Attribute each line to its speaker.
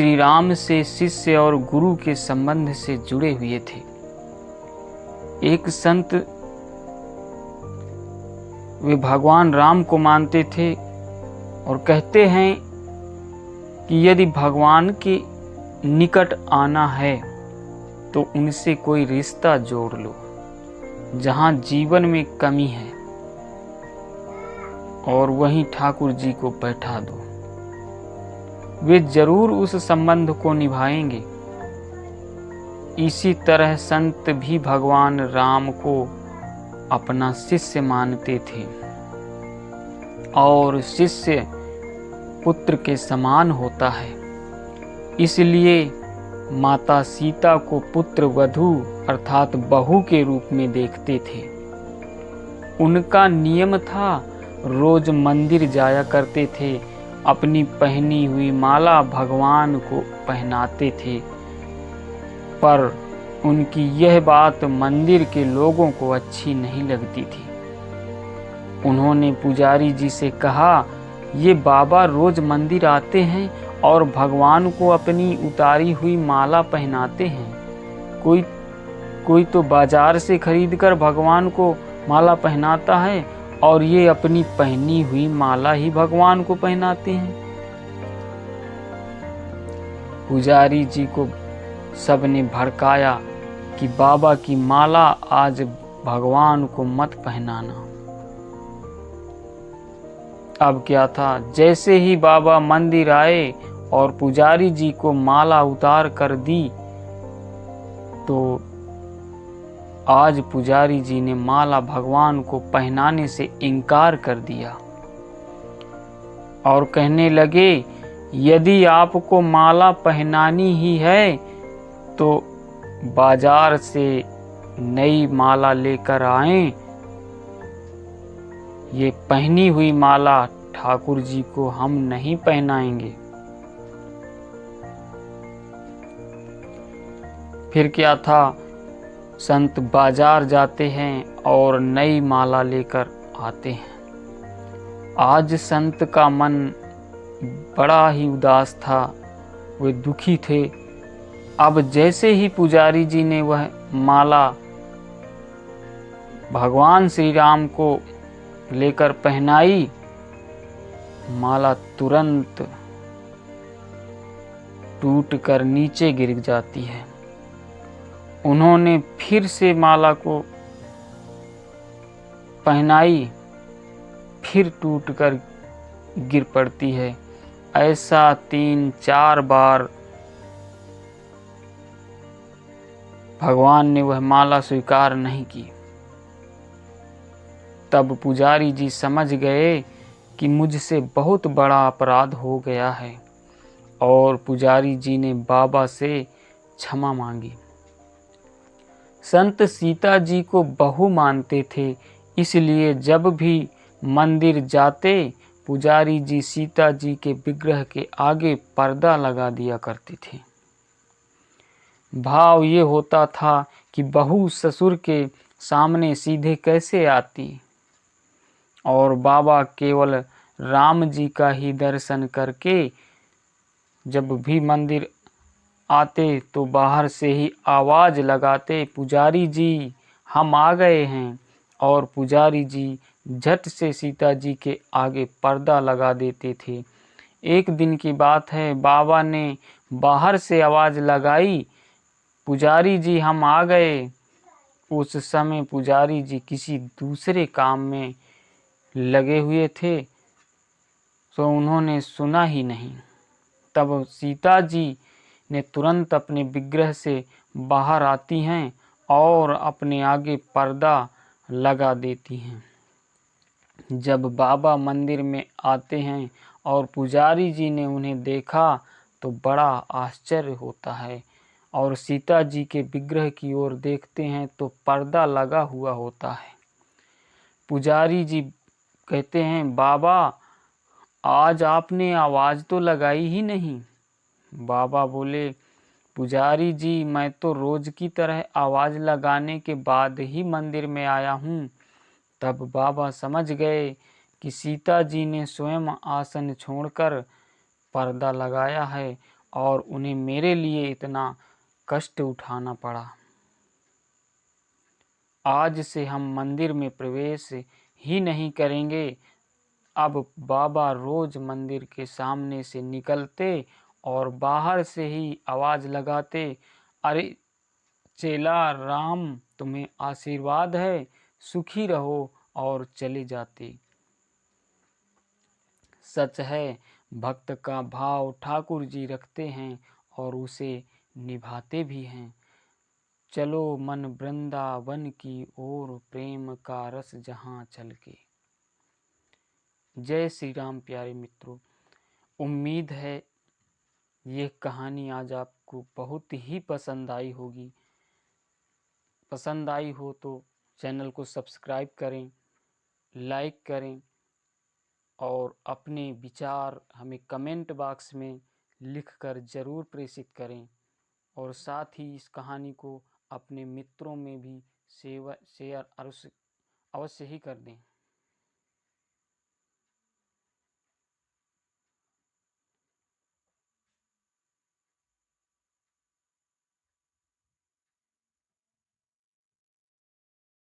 Speaker 1: श्री राम से शिष्य और गुरु के संबंध से जुड़े हुए थे। एक संत वे भगवान राम को मानते थे और कहते हैं कि यदि भगवान के निकट आना है तो उनसे कोई रिश्ता जोड़ लो, जहाँ जीवन में कमी है और वहीं ठाकुर जी को बैठा दो, वे जरूर उस संबंध को निभाएंगे। इसी तरह संत भी भगवान राम को अपना शिष्य मानते थे और शिष्य पुत्र के समान होता है, इसलिए माता सीता को पुत्र वधू अर्थात बहू के रूप में देखते थे। उनका नियम था, रोज मंदिर जाया करते थे, अपनी पहनी हुई माला भगवान को पहनाते थे। पर उनकी यह बात मंदिर के लोगों को अच्छी नहीं लगती थी। उन्होंने पुजारी जी से कहा, ये बाबा रोज मंदिर आते हैं और भगवान को अपनी उतारी हुई माला पहनाते हैं। कोई तो बाजार से खरीदकर भगवान को माला पहनाता है और ये अपनी पहनी हुई माला ही भगवान को पहनाते हैं। पुजारी जी को सबने भड़काया कि बाबा की माला आज भगवान को मत पहनाना। अब क्या था, जैसे ही बाबा मंदिर आए और पुजारी जी को माला उतार कर दी तो आज पुजारी जी ने माला भगवान को पहनाने से इनकार कर दिया और कहने लगे, यदि आपको माला पहनानी ही है तो बाजार से नई माला लेकर आएं। ये पहनी हुई माला ठाकुर जी को हम नहीं पहनाएंगे। फिर क्या था, संत बाजार जाते हैं और नई माला लेकर आते हैं। आज संत का मन बड़ा ही उदास था, वे दुखी थे। अब जैसे ही पुजारी जी ने वह माला भगवान श्री राम को लेकर पहनाई, माला तुरंत टूटकर नीचे गिर जाती है। उन्होंने फिर से माला को पहनाई, फिर टूटकर गिर पड़ती है। ऐसा 3-4 बार भगवान ने वह माला स्वीकार नहीं की। तब पुजारी जी समझ गए कि मुझसे बहुत बड़ा अपराध हो गया है और पुजारी जी ने बाबा से क्षमा मांगी। संत सीता जी को बहू मानते थे, इसलिए जब भी मंदिर जाते पुजारी जी सीता जी के विग्रह के आगे पर्दा लगा दिया करते थे। भाव ये होता था कि बहू ससुर के सामने सीधे कैसे आती और बाबा केवल राम जी का ही दर्शन करके जब भी मंदिर आते तो बाहर से ही आवाज लगाते, पुजारी जी हम आ गए हैं, और पुजारी जी झट से सीता जी के आगे पर्दा लगा देते थे। एक दिन की बात है, बाबा ने बाहर से आवाज लगाई, पुजारी जी हम आ गए। उस समय पुजारी जी किसी दूसरे काम में लगे हुए थे तो उन्होंने सुना ही नहीं। तब सीता जी ने तुरंत अपने विग्रह से बाहर आती हैं और अपने आगे पर्दा लगा देती हैं। जब बाबा मंदिर में आते हैं और पुजारी जी ने उन्हें देखा तो बड़ा आश्चर्य होता है और सीता जी के विग्रह की ओर देखते हैं तो पर्दा लगा हुआ होता है। पुजारी जी कहते हैं, बाबा आज आपने आवाज़ तो लगाई ही नहीं। बाबा बोले, पुजारी जी मैं तो रोज की तरह आवाज़ लगाने के बाद ही मंदिर में आया हूँ। तब बाबा समझ गए कि सीता जी ने स्वयं आसन छोड़कर पर्दा लगाया है और उन्हें मेरे लिए इतना कष्ट उठाना पड़ा। आज से हम मंदिर में प्रवेश ही नहीं करेंगे। अब बाबा रोज मंदिर के सामने से निकलते और बाहर से ही आवाज लगाते, अरे चेला राम, तुम्हें आशीर्वाद है, सुखी रहो, और चले जाते। सच है, भक्त का भाव ठाकुर जी रखते हैं और उसे निभाते भी हैं। चलो मन वृंदावन की ओर, प्रेम का रस जहाँ छलके। जय श्री राम प्यारे मित्रों। उम्मीद है ये कहानी आज आपको बहुत ही पसंद आई होगी। पसंद आई हो तो चैनल को सब्सक्राइब करें, लाइक करें और अपने विचार हमें कमेंट बॉक्स में लिखकर ज़रूर प्रेषित करें। और साथ ही इस कहानी को अपने मित्रों में भी शेयर अवश्य ही कर दें।